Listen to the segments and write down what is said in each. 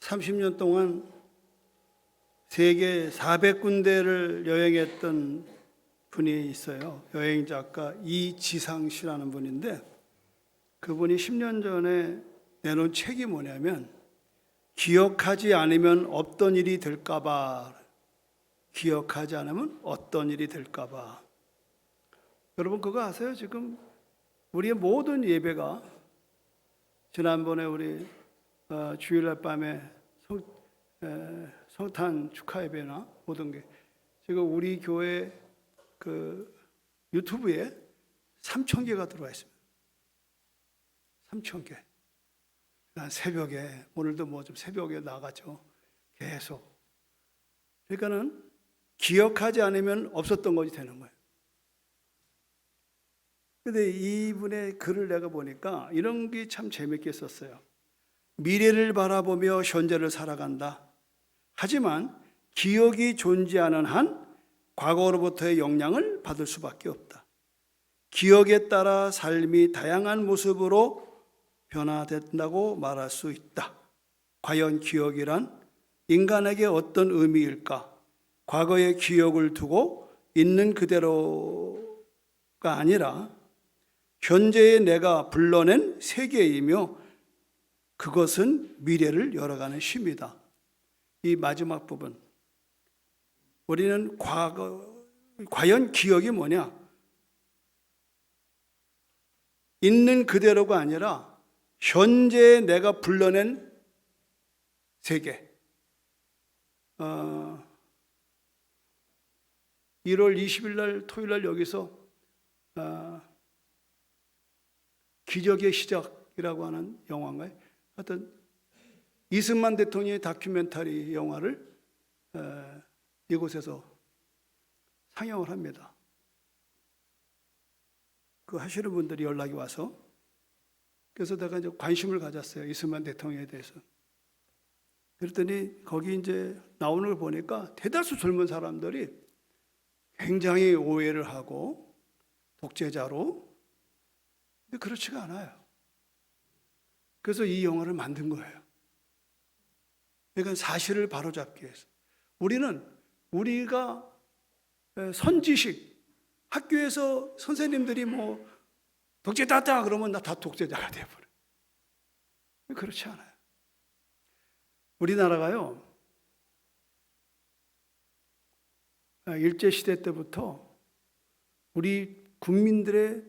30년 동안 세계 400군데를 여행했던 분이 있어요. 여행 작가 이지상 씨라는 분인데, 그분이 10년 전에 내놓은 책이 뭐냐면 기억하지 않으면 어떤 일이 될까봐. 기억하지 않으면 어떤 일이 될까봐. 여러분 그거 아세요? 지금 우리의 모든 예배가, 지난번에 우리 주일날 밤에 성탄 축하 예배나 모든 게 지금 우리 교회 그 유튜브에 3,000개가 들어와 있습니다. 3,000개. 난 새벽에, 오늘도 뭐 좀 새벽에 나가죠. 계속. 그러니까는 기억하지 않으면 없었던 것이 되는 거예요. 근데 이분의 글을 내가 보니까 이런 게 참 재밌게 썼어요. 미래를 바라보며 현재를 살아간다. 하지만 기억이 존재하는 한 과거로부터의 영향을 받을 수밖에 없다. 기억에 따라 삶이 다양한 모습으로 변화된다고 말할 수 있다. 과연 기억이란 인간에게 어떤 의미일까? 과거의 기억을 두고 있는 그대로가 아니라 현재의 내가 불러낸 세계이며 그것은 미래를 열어가는 힘이다. 이 마지막 부분, 우리는 과연 기억이 뭐냐? 있는 그대로가 아니라 현재의 내가 불러낸 세계. 1월 20일 날 토요일 날 여기서 기적의 시작이라고 하는 영화인가요? 하여튼 이승만 대통령의 다큐멘터리 영화를 이곳에서 상영을 합니다. 그 하시는 분들이 연락이 와서, 그래서 내가 이제 관심을 가졌어요. 이승만 대통령에 대해서. 그랬더니 거기 이제 나오는 걸 보니까 대다수 젊은 사람들이 굉장히 오해를 하고 독재자로, 근데 그렇지가 않아요. 그래서 이 영화를 만든 거예요. 그러니까 사실을 바로잡기 위해서. 우리가 선지식, 학교에서 선생님들이 뭐 독재자다 그러면 나 다 독재자가 되어버려요. 그렇지 않아요. 우리나라가요, 일제시대 때부터 우리 국민들의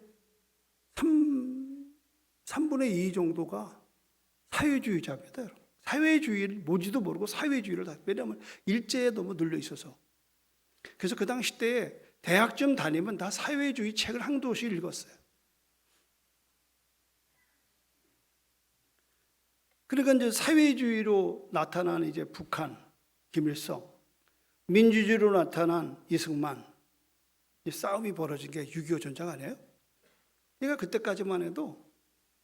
3분의 2 정도가 사회주의자입니다. 사회주의를 뭔지도 모르고 사회주의를 다, 왜냐하면 일제에 너무 눌려 있어서. 그래서 그 당시 때에 대학쯤 다니면 다 사회주의 책을 한두 권씩 읽었어요. 그러니까 이제 사회주의로 나타난 이제 북한, 김일성, 민주주의로 나타난 이승만, 이 싸움이 벌어진 게 6.25 전쟁 아니에요? 그러니까 그때까지만 해도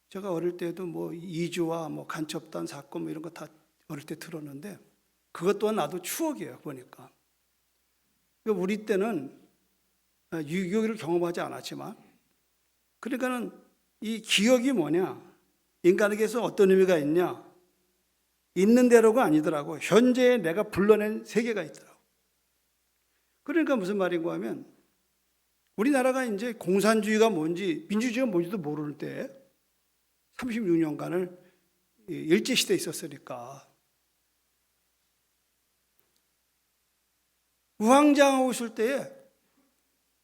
제가 어릴 때도 뭐 이주와 뭐 간첩단 사건 뭐 이런 거 다 어릴 때 들었는데, 그것 또한 나도 추억이에요, 보니까. 그러니까 우리 때는 6.25를 경험하지 않았지만, 그러니까는 이 기억이 뭐냐? 인간에게서 어떤 의미가 있냐? 있는 대로가 아니더라고. 현재에 내가 불러낸 세계가 있더라고. 그러니까 무슨 말인가 하면, 우리나라가 이제 공산주의가 뭔지 민주주의가 뭔지도 모르는 때 36년간을 일제시대에 있었으니까, 우왕좌왕하고 있을 때에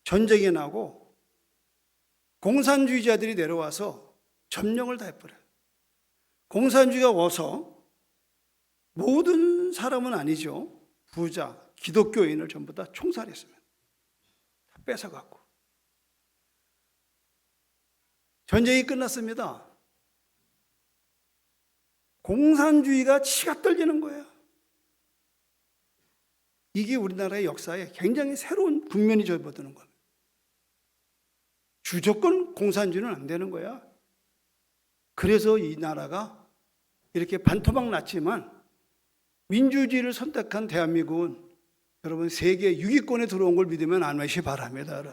전쟁이 나고 공산주의자들이 내려와서 점령을 다 해버려요. 공산주의가 와서 모든 사람은 아니죠. 부자, 기독교인을 전부 다 총살했습니다. 다 뺏어갖고. 전쟁이 끝났습니다. 공산주의가 치가 떨리는 거예요. 이게 우리나라의 역사에 굉장히 새로운 국면이 접어드는 겁니다. 무조건 공산주의는 안 되는 거야. 그래서 이 나라가 이렇게 반토막 났지만 민주주의를 선택한 대한민국은 여러분 세계 6위권에 들어온 걸 믿으면 안하시 바랍니다.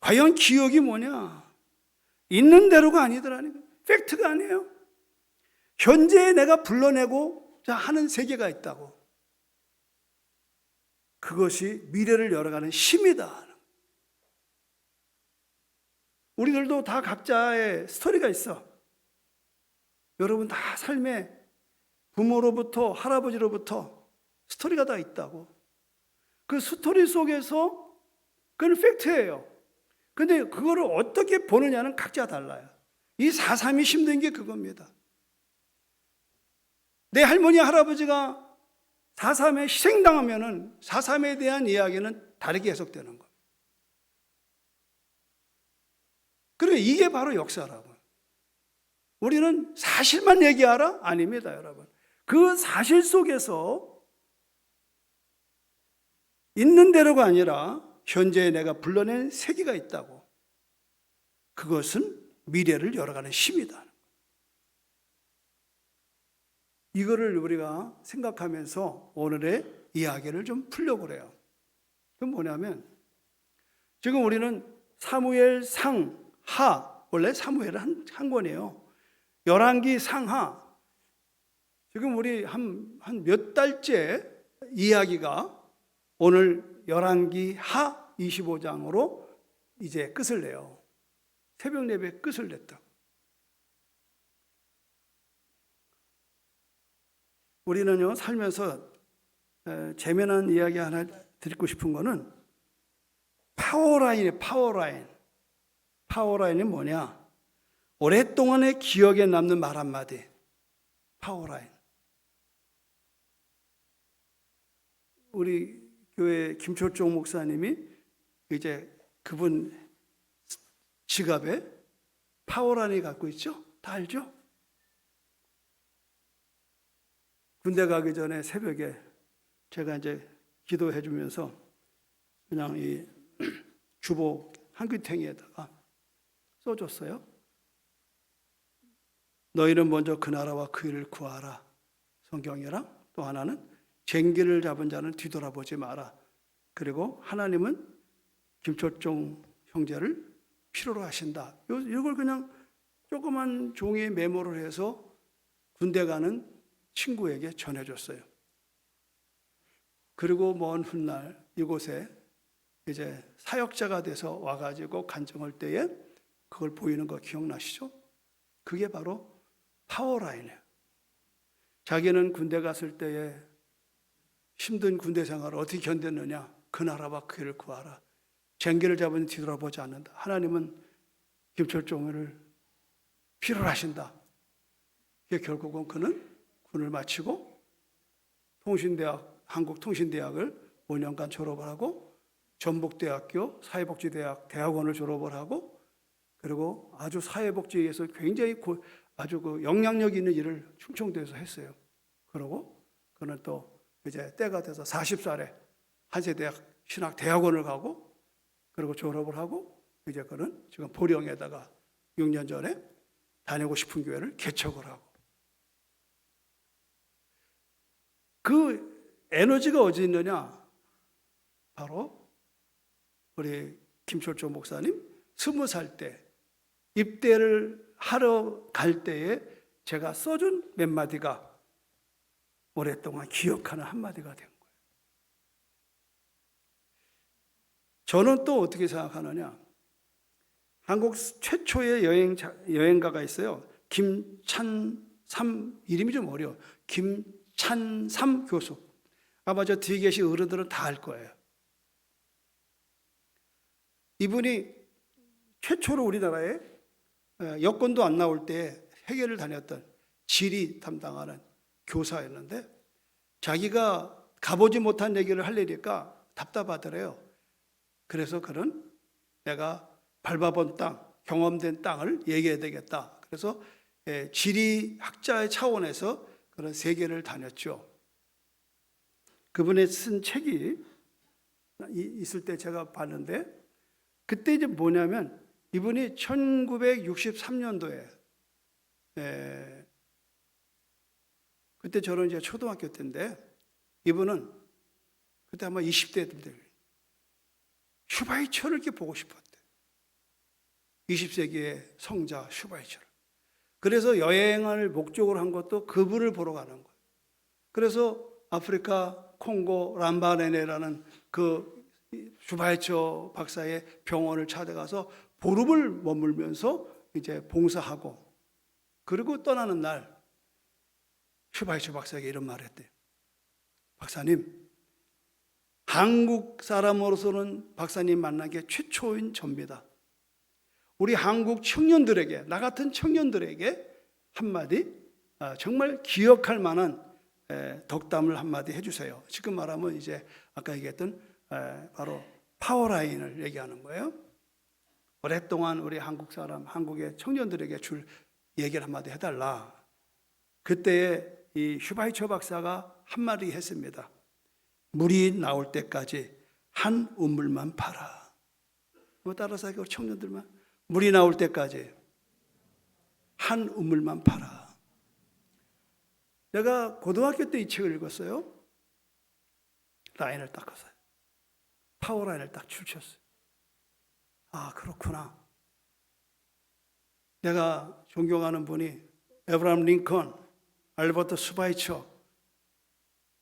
과연 기억이 뭐냐? 있는 대로가 아니더라니까. 팩트가 아니에요. 현재 내가 불러내고자 하는 세계가 있다고. 그것이 미래를 열어가는 힘이다. 우리들도 다 각자의 스토리가 있어. 여러분 다 삶에 부모로부터 할아버지로부터 스토리가 다 있다고. 그 스토리 속에서 그건 팩트예요. 근데 그거를 어떻게 보느냐는 각자 달라요. 이 4.3이 힘든 게 그겁니다. 내 할머니 할아버지가 4.3에 희생당하면은 4.3에 대한 이야기는 다르게 해석되는 거예요. 그리고 이게 바로 역사라고. 우리는 사실만 얘기하라? 아닙니다, 여러분. 그 사실 속에서 있는 대로가 아니라 현재에 내가 불러낸 세계가 있다고. 그것은 미래를 열어가는 힘이다. 이거를 우리가 생각하면서 오늘의 이야기를 좀 풀려고 그래요. 그건 뭐냐면 지금 우리는 사무엘 상하, 원래 사무엘은 한 권이에요. 열왕기 상하. 지금 우리 한 몇 달째 이야기가 오늘 열왕기 하 25장으로 이제 끝을 내요. 새벽 예배 끝을 냈다. 우리는요, 살면서 재미난 이야기 하나 드리고 싶은 거는 파워라인이에요, 파워라인. 파워라인이 뭐냐? 오랫동안의 기억에 남는 말 한마디. 파워라인. 우리 교회 김철종 목사님이 이제 그분 지갑에 파워라인이 갖고 있죠? 다 알죠? 군대 가기 전에 새벽에 제가 이제 기도해 주면서 그냥 이 주보 한귀탱이에다가 써줬어요. 너희는 먼저 그 나라와 그 일을 구하라. 성경이랑 또 하나는 쟁기를 잡은 자는 뒤돌아보지 마라. 그리고 하나님은 김철종 형제를 필요로 하신다. 이걸 그냥 조그만 종이에 메모를 해서 군대 가는 친구에게 전해줬어요. 그리고 먼 훗날 이곳에 이제 사역자가 돼서 와가지고 간증할 때에 그걸 보이는 거 기억나시죠? 그게 바로 파워라인이에요. 자기는 군대 갔을 때에 힘든 군대 생활을 어떻게 견뎠느냐? 그 나라와 그 일을 구하라. 쟁기를 잡은 뒤돌아보지 않는다. 하나님은 김철종을 필요로 하신다. 이게 결국은 그는 군을 마치고 통신대학, 한국통신대학을 5년간 졸업을 하고 전북대학교 사회복지대학 대학원을 졸업을 하고 그리고 아주 사회복지에서 굉장히 아주 그 영향력 있는 일을 충청도에서 했어요. 그러고 그는 또 이제 때가 돼서 40살에 한세대학 신학대학원을 가고 그리고 졸업을 하고 이제 그는 지금 보령에다가 6년 전에 다니고 싶은 교회를 개척을 하고 그 에너지가 어디 있느냐? 바로 우리 김철조 목사님 20살 때 입대를 하러 갈 때에 제가 써준 몇 마디가 오랫동안 기억하는 한마디가 된 거예요. 저는 또 어떻게 생각하느냐? 한국 최초의 여행가가 있어요. 김찬삼, 이름이 좀 어려워. 김찬삼 교수. 아마 저 뒤에 계신 어른들은 다 알 거예요. 이분이 최초로 우리나라에 여권도 안 나올 때 세계를 다녔던 지리 담당하는 교사였는데 자기가 가보지 못한 얘기를 하려니까 답답하더래요. 그래서 그는 내가 밟아본 땅, 경험된 땅을 얘기해야 되겠다. 그래서 지리학자의 차원에서 그런 세계를 다녔죠. 그분이 쓴 책이 있을 때 제가 봤는데 그때 이제 뭐냐면 이분이 1963년도에 그때 저는 이제 초등학교 때인데 이분은 그때 아마 20대 때인데 슈바이처를 이렇게 보고 싶었대. 20세기의 성자 슈바이처를. 그래서 여행을 목적으로 한 것도 그분을 보러 가는 거예요. 그래서 아프리카 콩고 람바네네라는 그 슈바이처 박사의 병원을 찾아가서 보름을 머물면서 이제 봉사하고, 그리고 떠나는 날 슈바이처 박사에게 이런 말을 했대요. 박사님, 한국 사람으로서는 박사님 만난 게 최초인 접니다. 우리 한국 청년들에게, 나 같은 청년들에게 한마디, 정말 기억할 만한 덕담을 한마디 해주세요. 지금 말하면 이제 아까 얘기했던 바로 파워라인을 얘기하는 거예요. 오랫동안 우리 한국 사람, 한국의 청년들에게 줄 얘기를 한마디 해달라. 그때에 이 슈바이처 박사가 한마디 했습니다. 물이 나올 때까지 한 우물만 팔아. 뭐 따라서 청년들만 물이 나올 때까지 한 우물만 팔아. 내가 고등학교 때 이 책을 읽었어요. 라인을 딱 걷어요. 파워라인을 딱 줄쳤어요. 아, 그렇구나. 내가 존경하는 분이 에브라함 링컨, 알버트 슈바이처,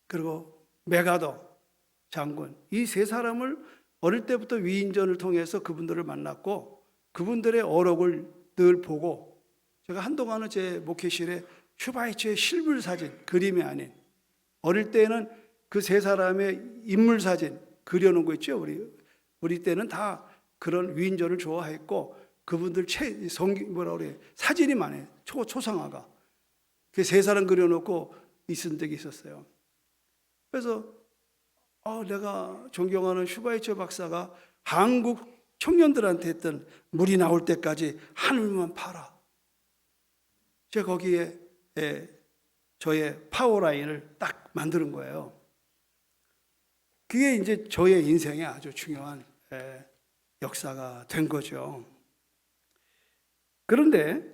그리고 메가더 장군, 이 세 사람을 어릴 때부터 위인전을 통해서 그분들을 만났고 그분들의 어록을 늘 보고, 제가 한동안은 제 목회실에 슈바이처의 실물 사진, 그림이 아닌, 어릴 때는 그 세 사람의 인물 사진 그려놓은 거 있죠. 우리 때는 다 그런 위인전을 좋아했고 그분들 뭐라 그래, 사진이 많아요. 초상화가. 그 세 사람 그려놓고 있은 적이 있었어요. 그래서 내가 존경하는 슈바이처 박사가 한국 청년들한테 했던 물이 나올 때까지 하늘만 팔아. 제가 거기에 저의 파워라인을 딱 만드는 거예요. 그게 이제 저의 인생에 아주 중요한 역사가 된 거죠. 그런데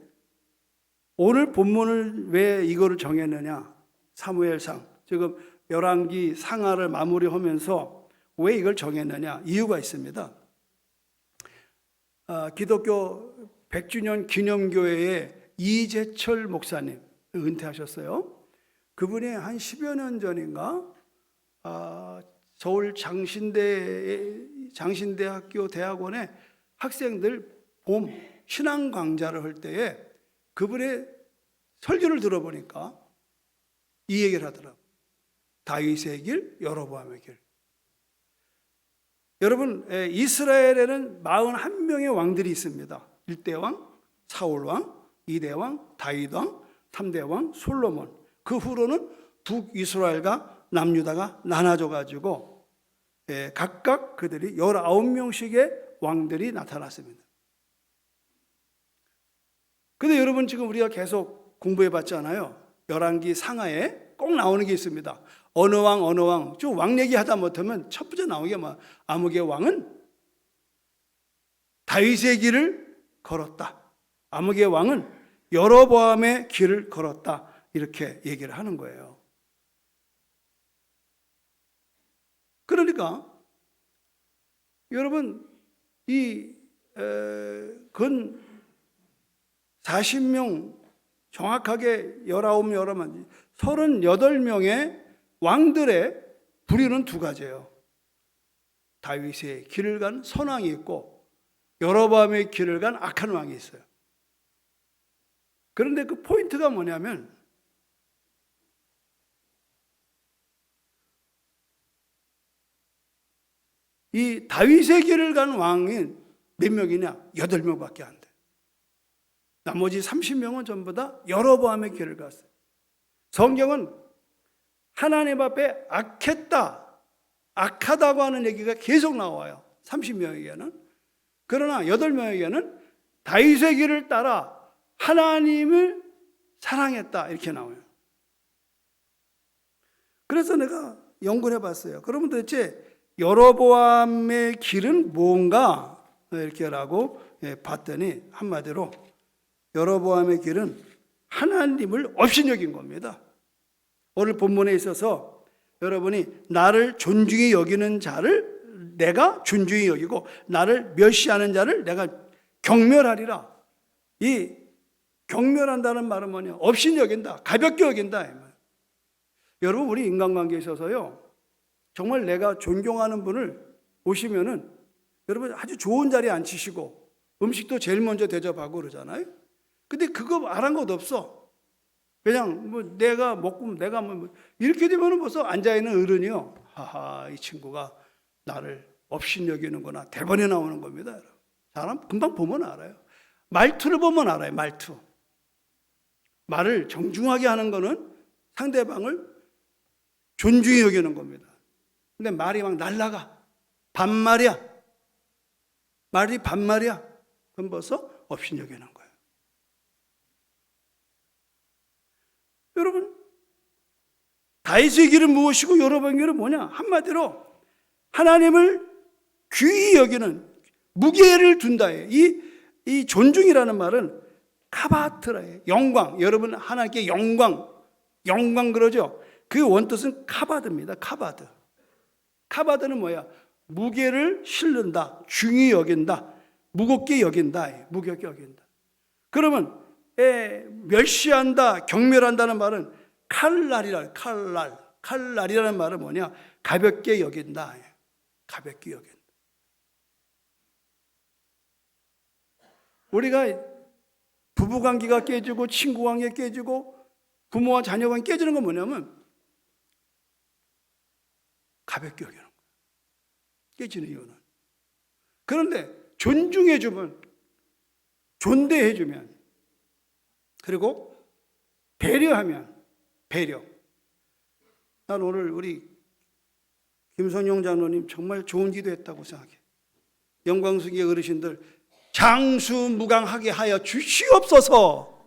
오늘 본문을 왜 이거를 정했느냐? 사무엘상, 지금 열왕기 상하를 마무리하면서 왜 이걸 정했느냐? 이유가 있습니다. 기독교 100주년 기념교회의 이재철 목사님, 은퇴하셨어요. 그분이 한 10여 년 전인가 서울 장신대학교 대학원에 학생들 봄 신앙 강좌를 할 때에 그분의 설교를 들어보니까 이 얘기를 하더라고요. 다윗의 길, 여로보암의 길. 여러분, 이스라엘에는 41명의 왕들이 있습니다. 1대왕, 사울왕, 2대왕, 다윗왕, 3대왕, 솔로몬. 그 후로는 북이스라엘과 남유다가 나눠져 가지고 각각 그들이 19명씩의 왕들이 나타났습니다. 근데 여러분, 지금 우리가 계속 공부해 봤잖아요. 열왕기 상하에 꼭 나오는 게 있습니다. 어느 왕, 좀 왕 얘기하다 못하면 첫 번째 나오는 게 아무개 왕은 다윗의 길을 걸었다. 아무개 왕은 여로보암의 길을 걸었다. 이렇게 얘기를 하는 거예요. 그러니까 여러분, 근 40명, 정확하게 19명, 38명의 왕들의 부류는 두 가지예요. 다윗의 길을 간 선왕이 있고 여로보암의 길을 간 악한 왕이 있어요. 그런데 그 포인트가 뭐냐면 이 다윗의 길을 간 왕이 몇 명이냐? 8명밖에 안 돼. 나머지 30명은 전부 다 여로보암의 길을 갔어요. 성경은 하나님 앞에 악하다고 하는 얘기가 계속 나와요. 30명에게는. 그러나 8명에게는 다윗의 길을 따라 하나님을 사랑했다. 이렇게 나와요. 그래서 내가 연구를 해봤어요. 그러면 도대체 여로보암의 길은 뭔가 이렇게라고 봤더니 한마디로 여로보암의 길은 하나님을 업신여긴 겁니다. 오늘 본문에 있어서 여러분이 나를 존중히 여기는 자를 내가 존중히 여기고 나를 멸시하는 자를 내가 경멸하리라. 이 경멸한다는 말은 뭐냐? 없이 여긴다. 가볍게 여긴다. 이 말. 여러분, 우리 인간관계에 있어서요, 정말 내가 존경하는 분을 오시면은 여러분 아주 좋은 자리에 앉히시고 음식도 제일 먼저 대접하고 그러잖아요. 근데 그거 안 것 없어. 그냥 뭐 내가 먹고 내가 뭐 이렇게 되면은 벌써 앉아있는 어른이요, 하하, 이 친구가 나를 업신여기는구나, 대번에 나오는 겁니다. 여러분. 사람 금방 보면 알아요. 말투를 보면 알아요. 말투. 말을 정중하게 하는 거는 상대방을 존중히 여기는 겁니다. 근데 말이 막 날라가. 반말이야. 말이 반말이야. 그럼 벌써 업신여기는 거예요. 여러분, 다윗의 길은 무엇이고 여로보암의 길은 뭐냐? 한마디로 하나님을 귀히 여기는, 무게를 둔다예요. 이 존중이라는 말은 카바트라예요. 영광. 여러분, 하나님께 영광 그러죠? 그 원뜻은 카바드입니다. 카바드. 카바드는 뭐야? 무게를 실른다, 중히 여긴다, 무겁게 여긴다, 무겁게 여긴다. 그러면 멸시한다, 경멸한다는 말은 칼날이라. 칼날이라는 말은 뭐냐? 가볍게 여긴다, 가볍게 여긴다. 우리가 부부관계가 깨지고 친구관계 깨지고 부모와 자녀관계 깨지는 건 뭐냐면 가볍게 여기는 거예요. 깨지는 이유는. 그런데 존중해주면, 존대해주면, 그리고 배려하면, 배려. 난 오늘 우리 김성용 장로님 정말 좋은 기도했다고 생각해. 영광스럽게 어르신들 장수무강하게 하여 주시옵소서.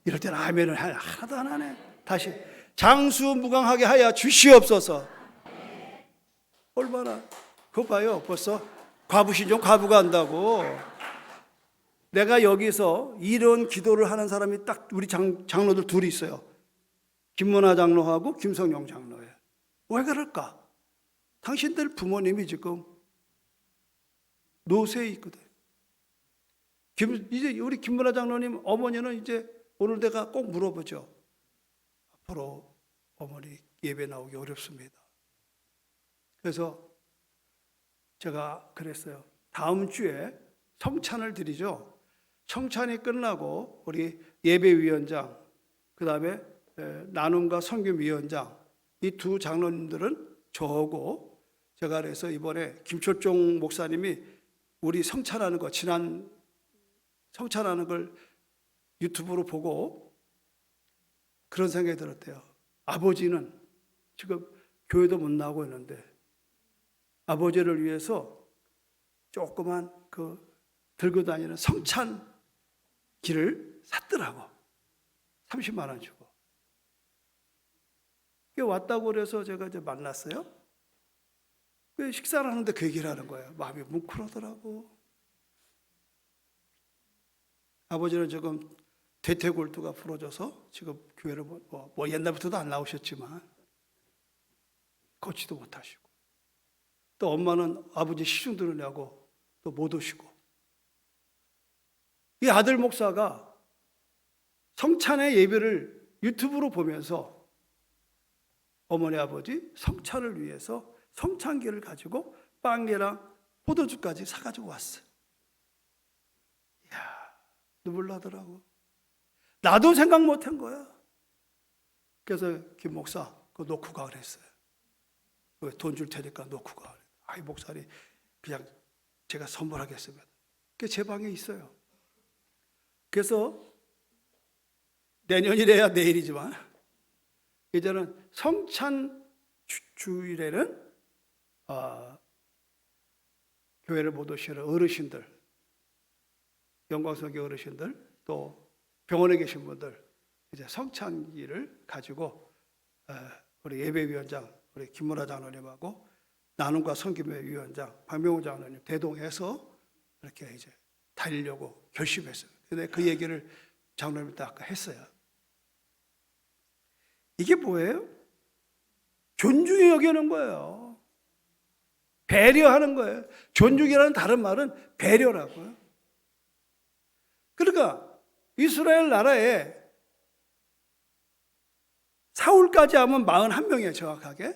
이럴 때는 아멘을 하나도 안 하네. 다시 장수무강하게 하여 주시옵소서. 얼마나, 그거 봐요. 벌써 과부신종 과부가 한다고. 내가 여기서 이런 기도를 하는 사람이 딱 우리 장로들 둘이 있어요. 김문화 장로하고 김성용 장로예요. 왜 그럴까? 당신들 부모님이 지금 노쇠에 있거든. 이제 우리 김문화 장로님 어머니는 이제 오늘 내가 꼭 물어보죠. 앞으로 어머니 예배 나오기 어렵습니다. 그래서 제가 그랬어요. 다음 주에 성찬을 드리죠. 성찬이 끝나고 우리 예배위원장, 그 다음에 나눔과 선교위원장, 이 두 장로님들은 저하고, 제가 그래서 이번에 김철종 목사님이 우리 성찬하는 거, 지난 성찬하는 걸 유튜브로 보고 그런 생각이 들었대요. 아버지는 지금 교회도 못 나오고 있는데 아버지를 위해서 조그만 그 들고 다니는 성찬기를 샀더라고. 30만 원 주고. 왔다고 그래서 제가 이제 만났어요. 식사를 하는데 그 얘기를 하는 거예요. 마음이 뭉클하더라고. 아버지는 지금 대퇴골두가 부러져서 지금 교회를 뭐 옛날부터도 안 나오셨지만 걷지도 못하시고, 또 엄마는 아버지 시중 들으려고 또 못 오시고, 이 아들 목사가 성찬의 예배를 유튜브로 보면서 어머니 아버지 성찬을 위해서 성찬기를 가지고 빵이랑 포도주까지 사가지고 왔어요. 이야, 눈물 나더라고. 나도 생각 못한 거야. 그래서 김 목사 그거 놓고 가 그랬어요. 돈 줄 테니까 놓고 가. 아이 목사님 그냥 제가 선물하겠습니다. 그게 제 방에 있어요. 그래서 내년이래야 내일이지만 이제는 성찬 주일에는 교회를 못 오시는 어르신들, 영광스럽게 어르신들, 또 병원에 계신 분들 이제 성찬기를 가지고 우리 예배위원장 우리 김문화 장로님하고 나눔과 선교회 위원장 박명호 장로님 대동해서 이렇게 이제 다니려고 결심했어요. 근데 그 얘기를 장로님한테 아까 했어요. 이게 뭐예요? 존중히 여기는 거예요. 배려하는 거예요. 존중이라는 다른 말은 배려라고요. 그러니까 이스라엘 나라에 사울까지 하면 41명이에요, 정확하게.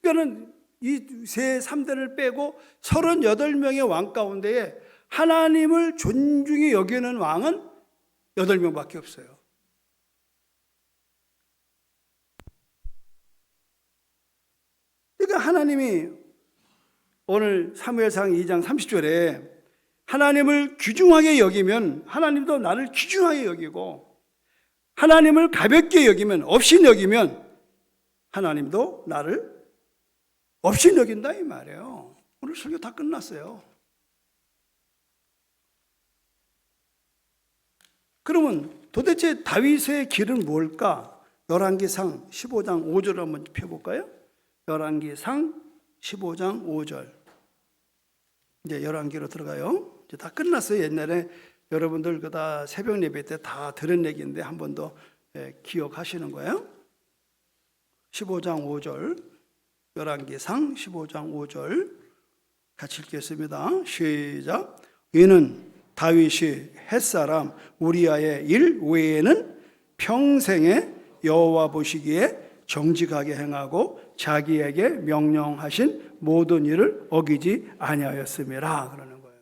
그러니까는 이 세 3대를 빼고 38명의 왕 가운데에 하나님을 존중히 여기는 왕은 8명밖에 없어요. 그러니까 하나님이 오늘 사무엘상 2장 30절에 하나님을 귀중하게 여기면 하나님도 나를 귀중하게 여기고, 하나님을 가볍게 여기면, 없이 여기면 하나님도 나를 없이 여긴다 이 말이에요. 오늘 설교 다 끝났어요. 그러면 도대체 다윗의 길은 뭘까? 열왕기상 15장 5절 한번 펴볼까요? 열왕기상 15장 5절. 이제 열왕기로 들어가요. 이제 다 끝났어요. 옛날에 여러분들 다 새벽 예배 때 다 들은 얘기인데 한 번 더 기억하시는 거예요. 15장 5절. 열왕기상 15장 5절 같이 읽겠습니다. 시작. 이는 다윗이 햇사람 우리아의 일 외에는 평생에 여호와 보시기에 정직하게 행하고 자기에게 명령하신 모든 일을 어기지 아니하였음이라 그러는 거예요.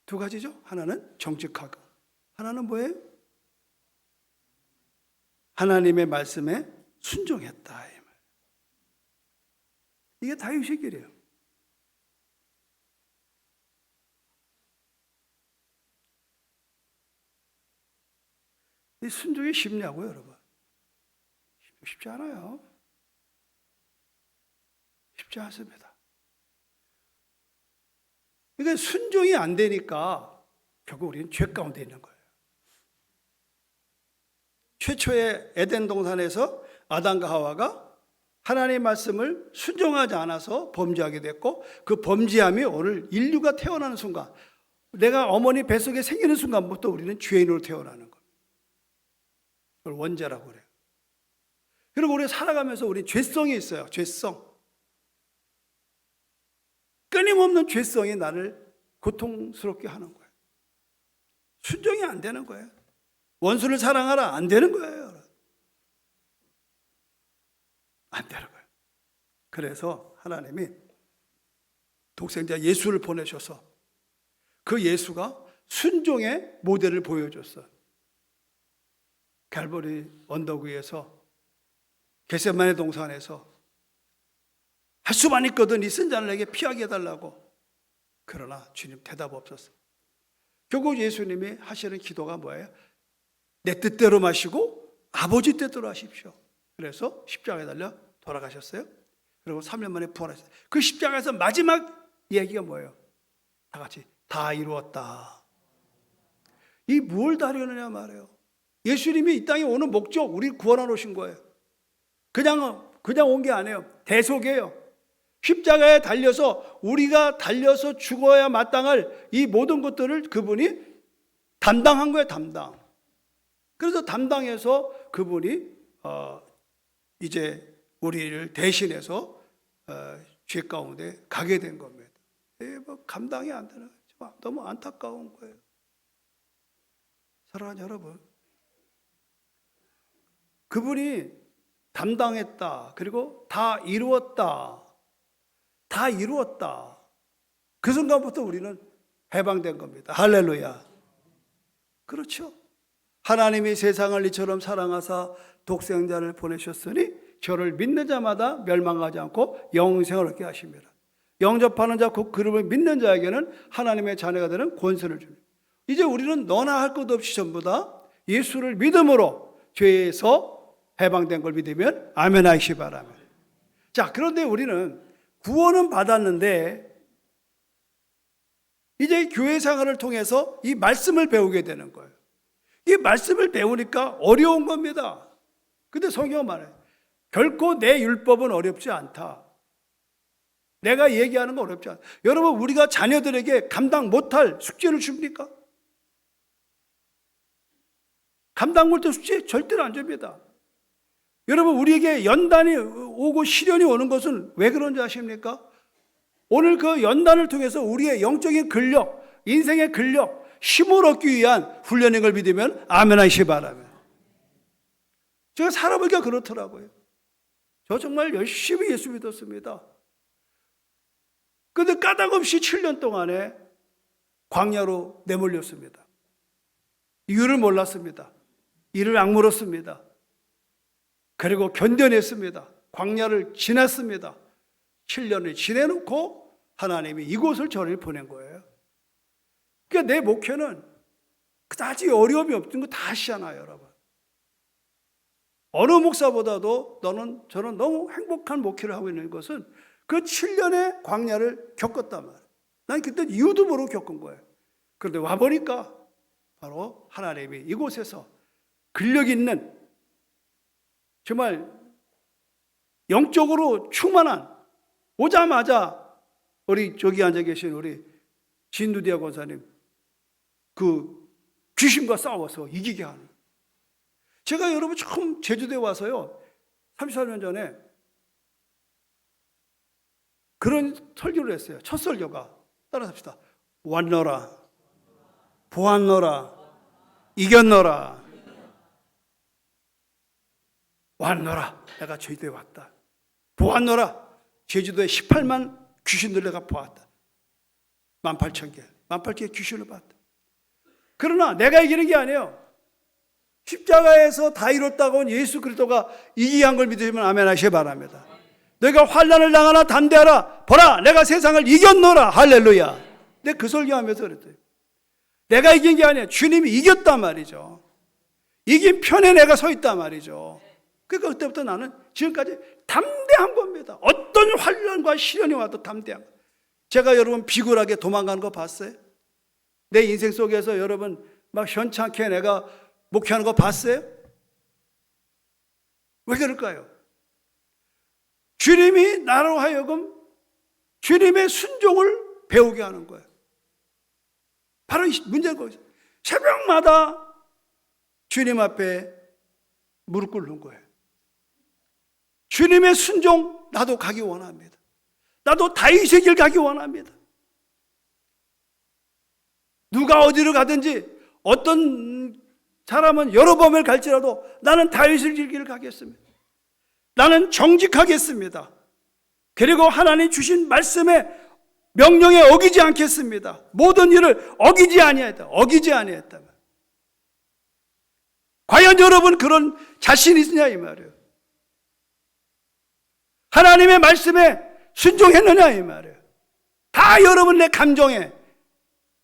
두 가지죠. 하나는 정직하고, 하나는 뭐예요? 하나님의 말씀에 순종했다. 이게 다윗의 길이에요. 이 순종이 쉽냐고요, 여러분? 쉽지 않아요. 쉽지 않습니다. 그러니까 순종이 안 되니까 결국 우리는 죄 가운데 있는 거예요. 최초의 에덴 동산에서 아담과 하와가 하나님의 말씀을 순종하지 않아서 범죄하게 됐고, 그 범죄함이 오늘 인류가 태어나는 순간, 내가 어머니 뱃속에 생기는 순간부터 우리는 죄인으로 태어나는 거예요. 그걸 원죄라고 그래요. 그리고 우리 살아가면서 우리 죄성이 있어요. 죄성. 끊임없는 죄성이 나를 고통스럽게 하는 거예요. 순종이 안 되는 거예요. 원수를 사랑하라, 안 되는 거예요. 안 되는 거예요. 그래서 하나님이 독생자 예수를 보내셔서 그 예수가 순종의 모델을 보여줬어요. 갈보리 언덕 위에서 겟세마네 동산에서 할 수만 있거든 이 쓴 자를 내게 피하게 해달라고. 그러나 주님 대답 없었어. 결국 예수님이 하시는 기도가 뭐예요? 내 뜻대로 마시고 아버지 뜻대로 하십시오. 그래서 십자가에 달려 돌아가셨어요. 그리고 3년 만에 부활하셨어요. 그 십자가에서 마지막 얘기가 뭐예요? 다 같이 다 이루었다. 이 뭘 다 이루느냐 말이에요. 예수님이 이 땅에 오는 목적, 우리를 구원하러 오신 거예요. 그냥 온 게 아니에요. 대속이에요. 십자가에 달려서 우리가 달려서 죽어야 마땅할 이 모든 것들을 그분이 담당한 거예요. 담당. 그래서 담당해서 그분이 이제 우리를 대신해서 죄 가운데 가게 된 겁니다. 뭐 감당이 안 되는 거죠. 너무 안타까운 거예요. 사랑하는 여러분, 그분이 담당했다. 그리고 다 이루었다. 다 이루었다. 그 순간부터 우리는 해방된 겁니다. 할렐루야. 그렇죠. 하나님이 세상을 이처럼 사랑하사 독생자를 보내셨으니 저를 믿는 자마다 멸망하지 않고 영생을 얻게 하십니다. 영접하는 자, 곧 그름을 믿는 자에게는 하나님의 자녀가 되는 권세를 줍니다. 이제 우리는 너나 할 것 없이 전부 다 예수를 믿음으로 죄에서 해방된 걸 믿으면 아멘 하시기 바랍니다. 자, 그런데 우리는 구원은 받았는데 이제 교회 생활을 통해서 이 말씀을 배우게 되는 거예요. 이 말씀을 배우니까 어려운 겁니다. 근데 성경은 말해요. 결코 내 율법은 어렵지 않다. 내가 얘기하는 건 어렵지 않다. 여러분, 우리가 자녀들에게 감당 못할 숙제를 줍니까? 감당 못할 숙제 절대로 안 줍니다. 여러분, 우리에게 연단이 오고 시련이 오는 것은 왜 그런지 아십니까? 오늘 그 연단을 통해서 우리의 영적인 근력, 인생의 근력, 힘을 얻기 위한 훈련인 걸 믿으면 아멘 하시기 바랍니다. 제가 살아보니까 그렇더라고요. 저 정말 열심히 예수 믿었습니다. 그런데 까닭없이 7년 동안에 광야로 내몰렸습니다. 이유를 몰랐습니다. 이를 악물었습니다. 그리고 견뎌냈습니다. 광야를 지났습니다. 7년을 지내놓고 하나님이 이곳을 저를 보낸 거예요. 그러니까 내 목표는 그다지 어려움이 없는 거 다 아시잖아요, 여러분. 어느 목사보다도 저는 너무 행복한 목회를 하고 있는 것은 그 7년의 광야를 겪었단 말이에요. 난 그때 이유도 모르고 겪은 거예요. 그런데 와보니까 바로 하나님이 이곳에서 근력 있는 정말 영적으로 충만한, 오자마자 우리 저기 앉아 계신 우리 진두디아 권사님 그 귀신과 싸워서 이기게 하는. 제가 여러분 처음 제주도에 와서요 34년 전에 그런 설교를 했어요. 첫 설교가 따라서 합시다. 왔노라, 보았노라, 이겼노라. 왔노라, 내가 제주도에 왔다. 보았노라, 제주도에 18만 귀신들 내가 보았다. 18,000개, 18,000개 귀신을 봤다. 그러나 내가 이기는 게 아니에요. 십자가에서 다 이뤘다고 예수 그리스도가 이기게 한 걸 믿으시면 아멘 하시기 바랍니다. 내가 환난을 당하나 담대하라. 보라, 내가 세상을 이겼노라. 할렐루야. 내가 그 설교하면서 그랬어요. 내가 이긴 게 아니에요. 주님이 이겼단 말이죠. 이긴 편에 내가 서 있단 말이죠. 그러니까 그때부터 나는 지금까지 담대한 겁니다. 어떤 환난과 시련이 와도 담대한 거. 제가 여러분 비굴하게 도망가는 거 봤어요? 내 인생 속에서 여러분 막 현찮게 내가 목회하는 거 봤어요? 왜 그럴까요? 주님이 나로 하여금 주님의 순종을 배우게 하는 거예요. 바로 문제는 거기서 새벽마다 주님 앞에 무릎 꿇는 거예요. 주님의 순종 나도 가기 원합니다. 나도 다윗의 길 가기 원합니다. 누가 어디로 가든지 어떤 사람은 여러 범을 갈지라도 나는 다윗의 길을 가겠습니다. 나는 정직하겠습니다. 그리고 하나님 주신 말씀에 명령에 어기지 않겠습니다. 모든 일을 어기지 아니했다. 과연 여러분 그런 자신이 있느냐 이 말이에요. 하나님의 말씀에 순종했느냐 이 말이에요. 다 여러분 내 감정에,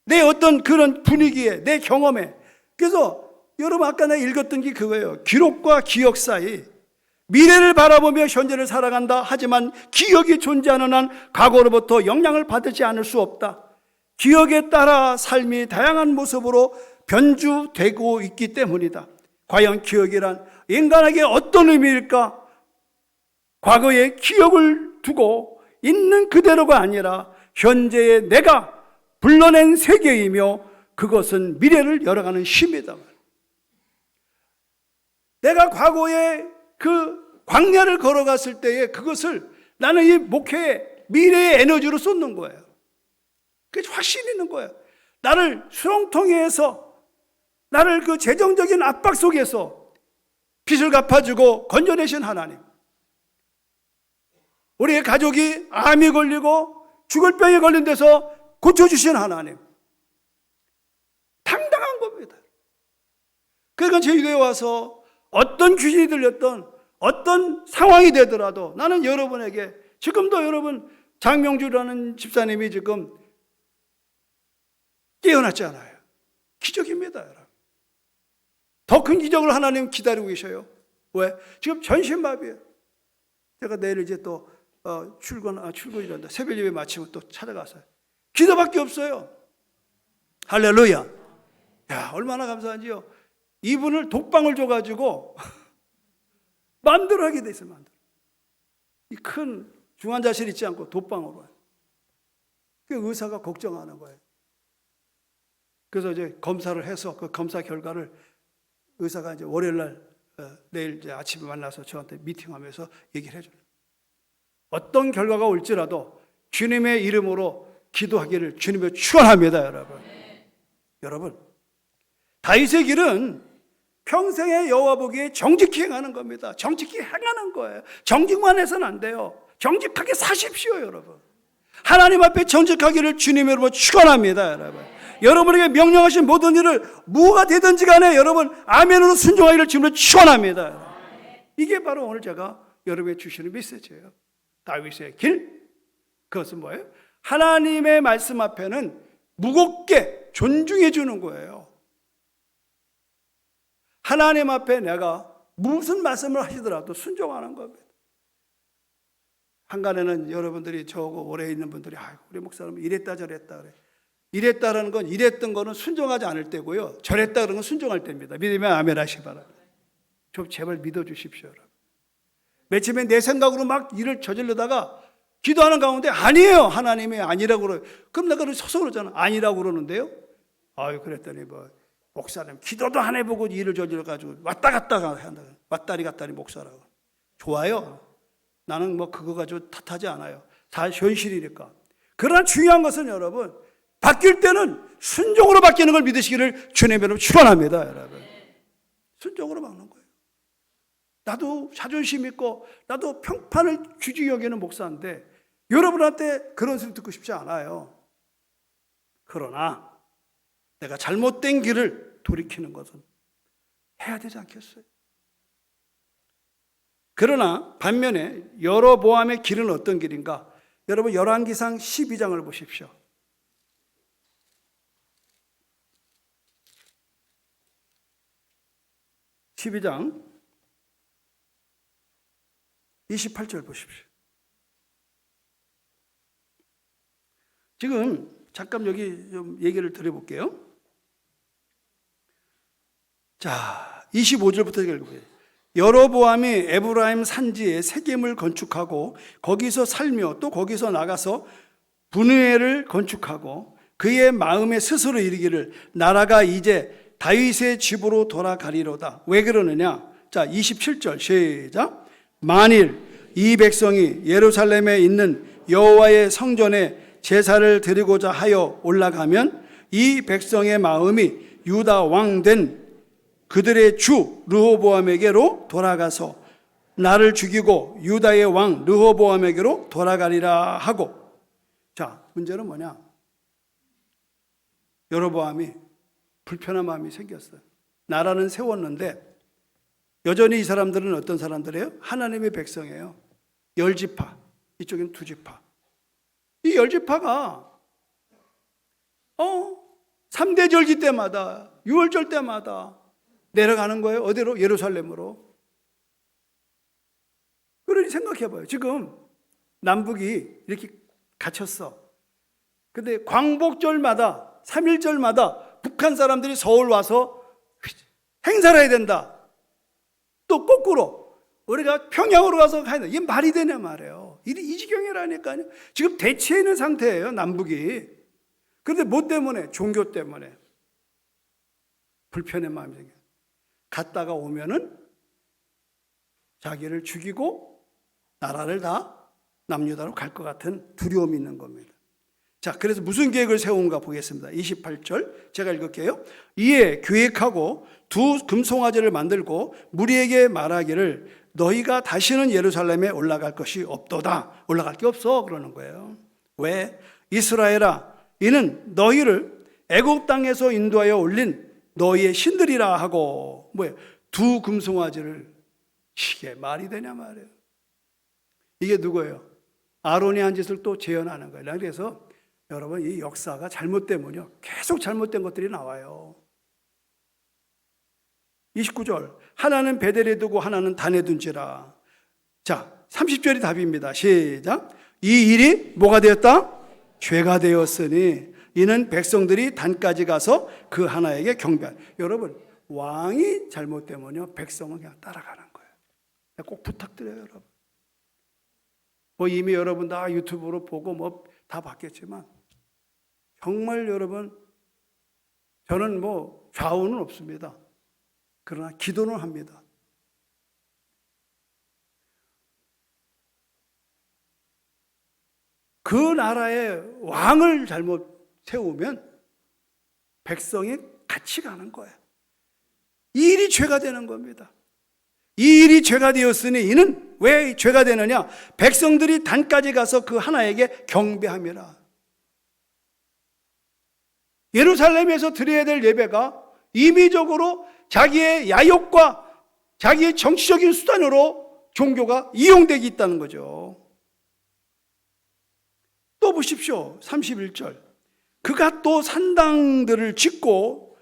내 어떤 그런 분위기에, 내 경험에. 그래서 여러분 아까 내가 읽었던 게 그거예요. 기록과 기억 사이. 미래를 바라보며 현재를 살아간다. 하지만 기억이 존재하는 한 과거로부터 영향을 받지 않을 수 없다. 기억에 따라 삶이 다양한 모습으로 변주되고 있기 때문이다. 과연 기억이란 인간에게 어떤 의미일까? 과거의 기억을 두고 있는 그대로가 아니라 현재의 내가 불러낸 세계이며 그것은 미래를 열어가는 힘이다. 내가 과거에 그 광야를 걸어갔을 때에 그것을 나는 이 목회에 미래의 에너지로 쏟는 거예요. 그게 확신 있는 거예요. 나를 수렁통에서 나를 그 재정적인 압박 속에서 빚을 갚아주고 건져내신 하나님. 우리의 가족이 암이 걸리고 죽을 병에 걸린 데서 고쳐주신 하나님. 당당한 겁니다. 그러니까 제주도에 와서 어떤 귀신이 들렸던 어떤 상황이 되더라도 나는 여러분에게 지금도 여러분 장명주라는 집사님이 지금 깨어났잖아요. 기적입니다, 여러분. 더 큰 기적을 하나님 기다리고 계셔요. 왜? 지금 전신마비예요. 제가 내일 이제 또 출근이란다. 새벽 예배 마치고 또 찾아가서요. 기도밖에 없어요. 할렐루야. 야, 얼마나 감사한지요. 이분을 독방을 줘가지고 만들어 하게 돼 있어요. 만들어. 이 큰 중환자실 있지 않고 독방으로. 그 의사가 걱정하는 거예요. 그래서 이제 검사를 해서 그 검사 결과를 의사가 이제 월요일 날 내일 이제 아침에 만나서 저한테 미팅하면서 얘기를 해줘요. 어떤 결과가 올지라도 주님의 이름으로 기도하기를 주님을 축원합니다, 여러분. 여러분, 다윗의 길은 평생의 여호와 보기에 정직히 행하는 겁니다. 정직히 행하는 거예요. 정직만 해서는 안 돼요. 정직하게 사십시오, 여러분. 하나님 앞에 정직하기를 주님의 이름으로 축원합니다, 여러분. 여러분에게 명령하신 모든 일을 무엇가 되든지 간에 여러분 아멘으로 순종하기를 주님을 축원합니다. 이게 바로 오늘 제가 여러분에게 주시는 메시지예요. 다윗의 길, 그것은 뭐예요? 하나님의 말씀 앞에는 무겁게 존중해 주는 거예요. 하나님 앞에 내가 무슨 말씀을 하시더라도 순종하는 겁니다. 한간에는 여러분들이 저거 오래 있는 분들이 우리 목사님은 이랬다 저랬다 그래. 이랬다라는 건 이랬던 거는 순종하지 않을 때고요. 저랬다는 건 순종할 때입니다. 믿으면 아멘 하시기 바랍니다. 좀 제발 믿어주십시오, 여러분. 맨 내 생각으로 막 일을 저지르다가 기도하는 가운데 아니에요. 하나님이 아니라고 그래요. 그럼 내가 서서 그러잖아. 아니라고 그러는데요. 그랬더니 목사님 기도도 안 해보고 일을 저질러가지고 왔다 갔다 한다. 왔다리 갔다리 목사라고. 좋아요. 나는 그거 가지고 탓하지 않아요. 다 현실이니까. 그러나 중요한 것은 여러분, 바뀔 때는 순종으로 바뀌는 걸 믿으시기를 주님의 이름으로 축원합니다, 여러분. 순종으로 바뀌는 거예요. 나도 자존심 있고 나도 평판을 귀중히 여기는 목사인데 여러분한테 그런 소리 듣고 싶지 않아요. 그러나 내가 잘못된 길을 돌이키는 것은 해야 되지 않겠어요? 그러나 반면에 여로보암의 길은 어떤 길인가? 여러분 열왕기상 12장을 보십시오. 12장 28절 보십시오. 지금 잠깐 여기 좀 얘기를 드려볼게요. 자, 25절부터 읽어보세요. 여로보암이 에브라임 산지에 세겜을 건축하고 거기서 살며 또 거기서 나가서 분회를 건축하고 그의 마음에 스스로 이르기를 나라가 이제 다윗의 집으로 돌아가리로다. 왜 그러느냐? 자, 27절 시작. 만일 이 백성이 예루살렘에 있는 여호와의 성전에 제사를 드리고자 하여 올라가면 이 백성의 마음이 유다 왕 된 그들의 주 르호보암에게로 돌아가서 나를 죽이고 유다의 왕 르호보암에게로 돌아가리라 하고. 자, 문제는 뭐냐? 여로보암이 불편한 마음이 생겼어요. 나라는 세웠는데 여전히 이 사람들은 어떤 사람들이에요? 하나님의 백성이에요. 10지파, 이쪽엔 2지파. 이 10지파가 3대 절기 때마다 6월절 때마다 내려가는 거예요. 어디로? 예루살렘으로. 그러니 생각해봐요. 지금 남북이 이렇게 갇혔어. 근데 광복절마다 3.1절마다 북한 사람들이 서울 와서 행사를 해야 된다. 또 거꾸로 우리가 평양으로 가서 가야 된다. 이게 말이 되냐 말이에요. 이 지경이라니까요. 지금 대치해 있는 상태예요, 남북이. 그런데 뭐 때문에? 종교 때문에. 불편의 마음이 생겨요. 갔다가 오면은 자기를 죽이고 나라를 다 남유다로 갈 것 같은 두려움이 있는 겁니다. 자, 그래서 무슨 계획을 세운가 보겠습니다. 28절 제가 읽을게요. 이에 계획하고 2 금송아지를 만들고 무리에게 말하기를 너희가 다시는 예루살렘에 올라갈 것이 없도다. 올라갈 게 없어 그러는 거예요. 왜? 이스라엘아, 이는 너희를 애굽 땅에서 인도하여 올린 너희의 신들이라 하고. 뭐예요? 2 금송아지를. 이게 말이 되냐 말이에요. 이게 누구예요? 아론이 한 짓을 또 재현하는 거예요. 그래서 여러분, 이 역사가 잘못되면요 계속 잘못된 것들이 나와요. 29절 하나는 베델에 두고 하나는 단에 둔지라. 자, 30절이 답입니다. 시작. 이 일이 뭐가 되었다? 죄가 되었으니 이는 백성들이 단까지 가서 그 하나에게 경배한. 여러분, 왕이 잘못되면요 백성은 그냥 따라가는 거예요. 꼭 부탁드려요, 여러분. 이미 여러분 다 유튜브로 보고 다 봤겠지만 정말 여러분, 저는 좌우는 없습니다. 그러나 기도는 합니다. 그 나라의 왕을 잘못 세우면 백성이 같이 가는 거예요. 이 일이 죄가 되는 겁니다. 이 일이 죄가 되었으니 이는 왜 죄가 되느냐? 백성들이 단까지 가서 그 하나에게 경배함이라. 예루살렘에서 드려야 될 예배가 임의적으로 자기의 야욕과 자기의 정치적인 수단으로 종교가 이용되고 있다는 거죠. 또 보십시오. 31절. 그가 또 산당들을 짓고,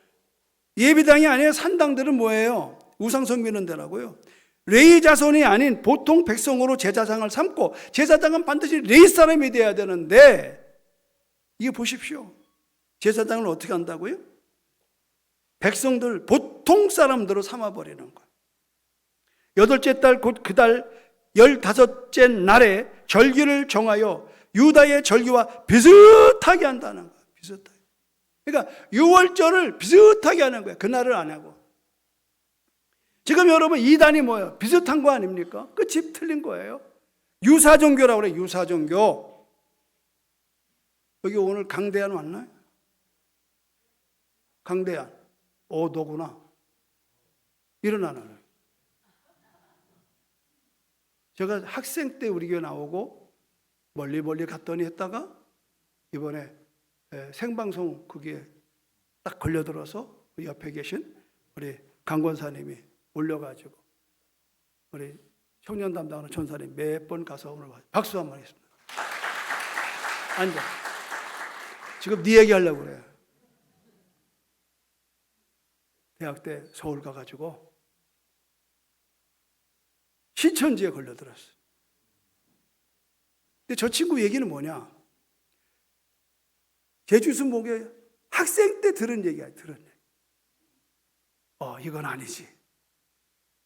예배당이 아니라 산당들은 뭐예요? 우상성 미는 데라고요. 레위 자손이 아닌 보통 백성으로 제사장을 삼고, 제사장은 반드시 레위 사람이 돼야 되는데, 이게 보십시오. 제사장을 어떻게 한다고요? 백성들, 보통 사람들로 삼아버리는 거예요. 8째 달 곧 그 달 15째 날에 절기를 정하여 유다의 절기와 비슷하게 한다는 거예요. 비슷하게. 그러니까 6월절을 비슷하게 하는 거예요. 그날을 안 하고. 지금 여러분 이단이 뭐예요? 비슷한 거 아닙니까? 끝이 틀린 거예요. 유사종교라고 그래요. 유사종교. 여기 오늘 강대한 왔나요? 강대한. 너구나. 일어나는. 제가 학생 때 우리 교회 나오고 멀리 갔더니 했다가 이번에 생방송 그게 딱 걸려들어서 옆에 계신 우리 강 권사님이 올려가지고 우리 청년 담당하는 전사님 몇 번 가서 오늘 박수 한번 하겠습니다. 앉아. 지금 네 얘기 하려고 그래요. 대학 때 서울 가가지고 신천지에 걸려들었어요. 근데 저 친구 얘기는 뭐냐? 제주스 목에 학생 때 들은 얘기야, 들은 얘기. 이건 아니지.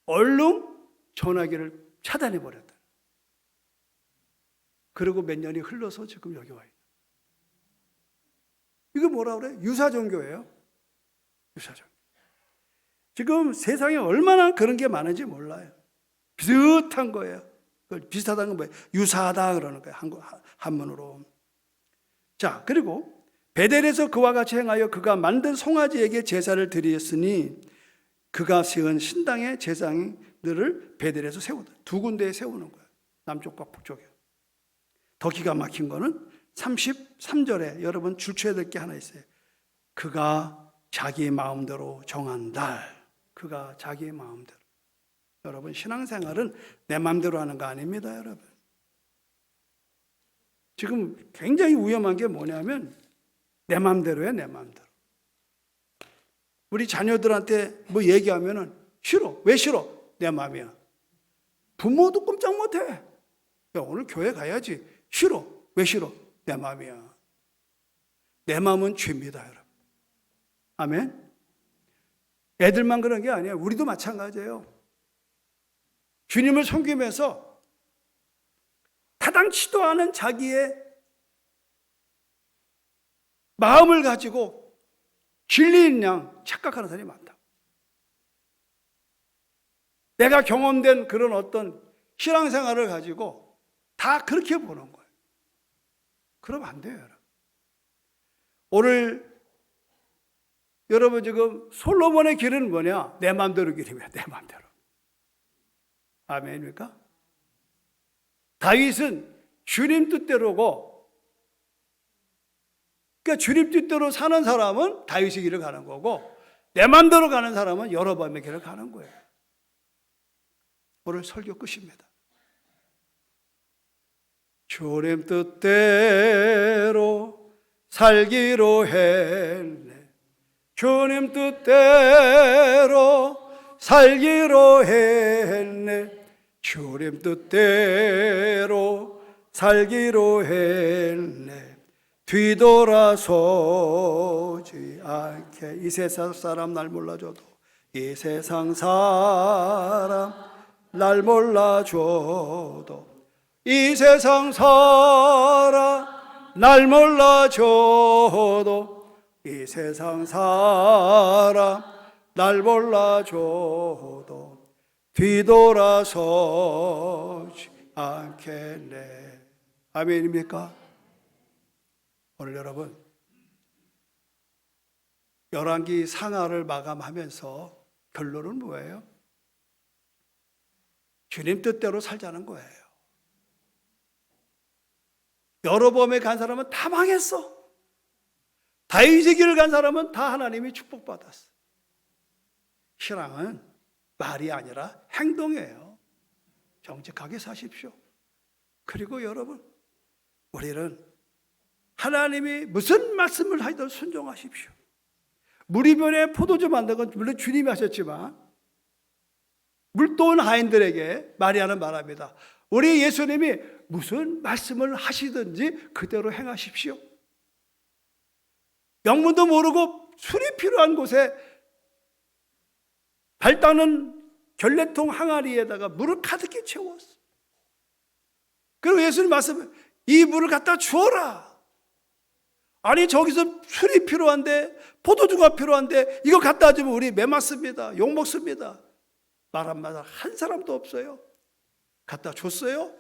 얼른 전화기를 차단해버렸다. 그리고 몇 년이 흘러서 지금 여기 와 있다. 이거 뭐라 그래? 유사종교예요. 유사종교. 지금 세상에 얼마나 그런 게 많은지 몰라요. 비슷한 거예요. 비슷하다는 건 뭐예요? 유사하다 그러는 거예요. 한문으로. 자, 그리고 베델에서 그와 같이 행하여 그가 만든 송아지에게 제사를 드렸으니 그가 세운 신당의 제사장들을 베델에서 세우다. 두 군데에 세우는 거예요. 남쪽과 북쪽에. 더 기가 막힌 거는 33절에 여러분 줄쳐야 될 게 하나 있어요. 그가 자기 마음대로 정한 날. 그가 자기 마음대로. 여러분 신앙생활은 내 마음대로 하는 거 아닙니다, 여러분. 지금 굉장히 위험한 게 뭐냐면 내 마음대로야, 내 마음대로. 우리 자녀들한테 뭐 얘기하면은 싫어. 왜 싫어? 내 마음이야. 부모도 꼼짝 못해. 야, 오늘 교회 가야지. 싫어. 왜 싫어? 내 마음이야. 내 마음은 죄입니다, 여러분. 아멘. 애들만 그런 게 아니에요. 우리도 마찬가지예요. 주님을 섬기면서 타당치도 않은 자기의 마음을 가지고 진리인 양 착각하는 사람이 많다. 내가 경험된 그런 어떤 신앙생활을 가지고 다 그렇게 보는 거예요. 그러면 안 돼요, 여러분. 오늘 여러분 지금 솔로몬의 길은 뭐냐? 내 마음대로 길입니다. 내 마음대로. 아멘입니까? 다윗은 주님 뜻대로고, 그러니까 주님 뜻대로 사는 사람은 다윗의 길을 가는 거고, 내 마음대로 가는 사람은 여로보암의 길을 가는 거예요. 오늘 설교 끝입니다. 주님 뜻대로 살기로 했네. 주님 뜻대로 살기로 했네. 주님 뜻대로 살기로 했네. 뒤돌아서지 않게. 이 세상 사람 날 몰라줘도, 이 세상 사람 날 몰라줘도, 이 세상 사람 날 몰라줘도, 이 세상 사람 날 몰라줘도 뒤돌아서지 않겠네. 아멘입니까? 오늘 여러분 열왕기 상하를 마감하면서 결론은 뭐예요? 주님 뜻대로 살자는 거예요. 여로보암에 간 사람은 다 망했어. 다윗의 길을 간 사람은 다 하나님이 축복받았어. 신앙은 말이 아니라 행동이에요. 정직하게 사십시오. 그리고 여러분, 우리는 하나님이 무슨 말씀을 하든 순종하십시오. 무리변에 포도주 만든 건 물론 주님이 하셨지만 물도온 하인들에게 마리아는 말합니다. 우리 예수님이 무슨 말씀을 하시든지 그대로 행하십시오. 영문도 모르고 술이 필요한 곳에 발 닦는 결례통 항아리에다가 물을 가득히 채웠어. 그리고 예수님 말씀을 이 물을 갖다 주어라. 아니 저기서 술이 필요한데 포도주가 필요한데 이거 갖다 주면 우리 매 맞습니다. 욕 먹습니다. 말 한마디 한 사람도 없어요. 갖다 줬어요.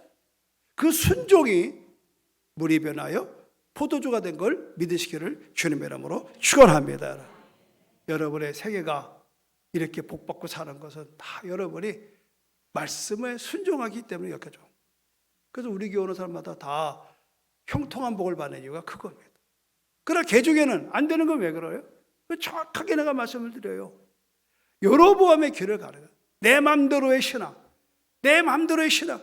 그 순종이 물이 변하여 포도주가 된 걸 믿으시기를 주님의 이름으로 축원합니다. 여러분의 생애가 이렇게 복받고 사는 것은 다 여러분이 말씀에 순종하기 때문에 여겨져. 그래서 우리 교회 오는 사람마다 다 형통한 복을 받는 이유가 그겁니다. 그러나 개중에는 안 되는 건 왜 그래요? 정확하게 내가 말씀을 드려요. 여로보암의 길을 가는 거예요. 내 맘대로의 신앙, 내 맘대로의 신앙.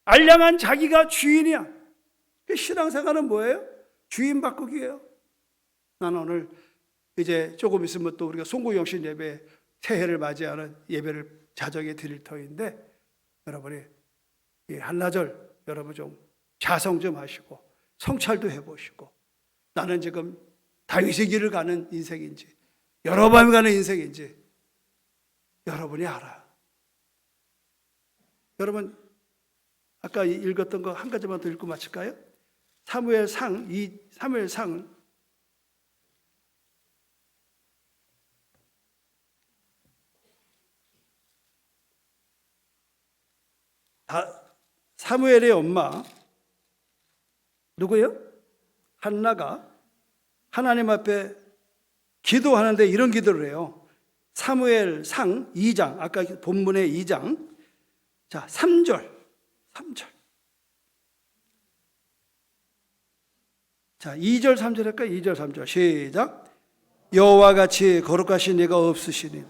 알량한 자기가 주인이야. 그 신앙생활은 뭐예요? 주인 바꾸기예요. 나는 오늘 이제 조금 있으면 또 우리가 송구영신 예배 새해를 맞이하는 예배를 자정에 드릴 터인데 여러분이 이 한나절 여러분 좀 자성 좀 하시고 성찰도 해보시고 나는 지금 다윗의 길을 가는 인생인지 여로보암이 가는 인생인지 여러분이 알아요. 여러분 아까 읽었던 거 한 가지만 더 읽고 마칠까요? 사무엘상 사무엘의 엄마 누구예요? 한나가 하나님 앞에 기도하는데 이런 기도를 해요. 사무엘상 2장 아까 본문의 2장 자 3절 자 2절 3절 할까요? 2절 3절 시작. 여호와 같이 거룩하신 이가 없으시니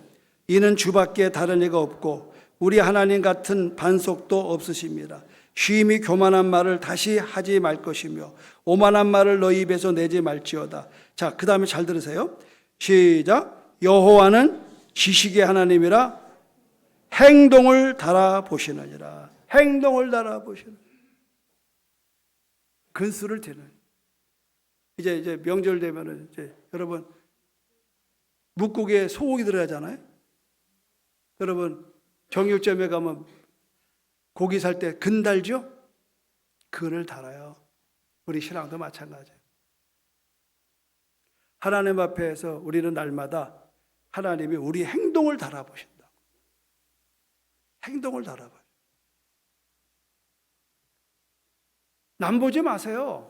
이는 주밖에 다른 이가 없고 우리 하나님 같은 반석도 없으십니다. 쉼이 교만한 말을 다시 하지 말 것이며 오만한 말을 너희 입에서 내지 말지어다. 자, 그 다음에 잘 들으세요. 시작. 여호와는 지식의 하나님이라 행동을 달아보시느니라. 행동을 달아보시느니라. 근수를 대는. 이제 명절 되면은 이제 여러분 묵국에 소고기 들어가잖아요. 여러분 정육점에 가면 고기 살 때 근 달죠? 근을 달아요. 우리 신앙도 마찬가지예요. 하나님 앞에서 우리는 날마다 하나님이 우리 행동을 달아보신다. 행동을 달아봐요. 남 보지 마세요.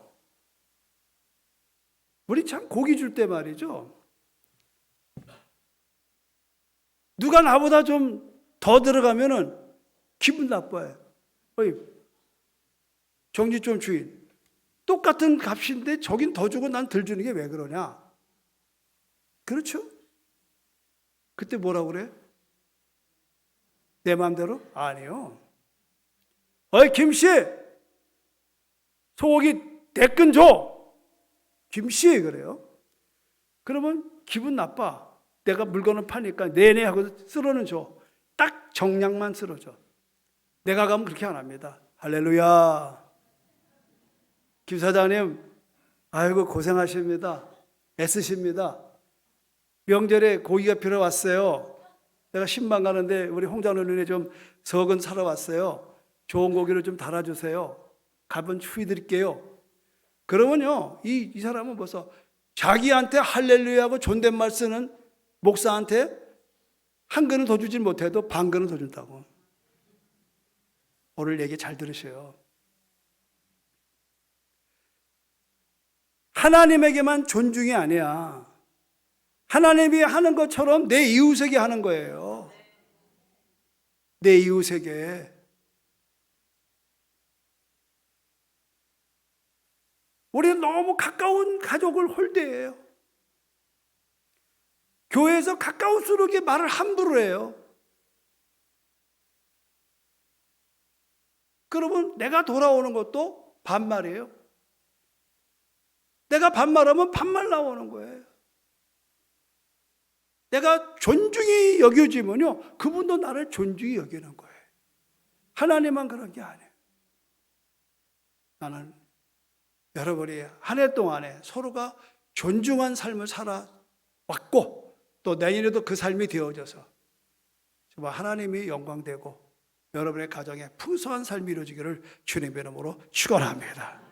우리 참 고기 줄 때 말이죠. 누가 나보다 좀 더 들어가면은 기분 나빠요. 어이, 정지점 주인. 똑같은 값인데 저긴 더 주고 난 덜 주는 게 왜 그러냐? 그렇죠? 그때 뭐라고 그래? 내 마음대로? 아니요. 어이, 김씨! 소고기 대끈 줘! 김씨! 그래요. 그러면 기분 나빠. 내가 물건을 파니까 내내 하고 쓸어는 줘. 딱 정량만 쓸어줘. 내가 가면 그렇게 안 합니다. 할렐루야. 김 사장님, 아이고 고생하십니다. 애쓰십니다. 명절에 고기가 필요왔어요. 내가 10만 가는데 우리 홍장로 눈에 좀 석은 사러 왔어요. 좋은 고기를 좀 달아주세요. 값은 추히 드릴게요. 그러면요, 이 사람은 벌써 자기한테 할렐루야하고 존댓말 쓰는 목사한테 한 그릇 더 주진 못해도 반 그릇 더 준다고. 오늘 얘기 잘 들으세요. 하나님에게만 존중이 아니야. 하나님이 하는 것처럼 내 이웃에게 하는 거예요. 내 이웃에게. 우리는 너무 가까운 가족을 홀대해요. 교회에서 가까울수록 말을 함부로 해요. 그러면 내가 돌아오는 것도 반말이에요. 내가 반말하면 반말 나오는 거예요. 내가 존중이 여겨지면요, 그분도 나를 존중이 여기는 거예요. 하나님만 그런 게 아니에요. 나는 여러분이 한 해 동안에 서로가 존중한 삶을 살아왔고 또 내년에도 그 삶이 되어져서 정말 하나님이 영광되고 여러분의 가정에 풍성한 삶이 이루어지기를 주님의 이름으로 축원합니다.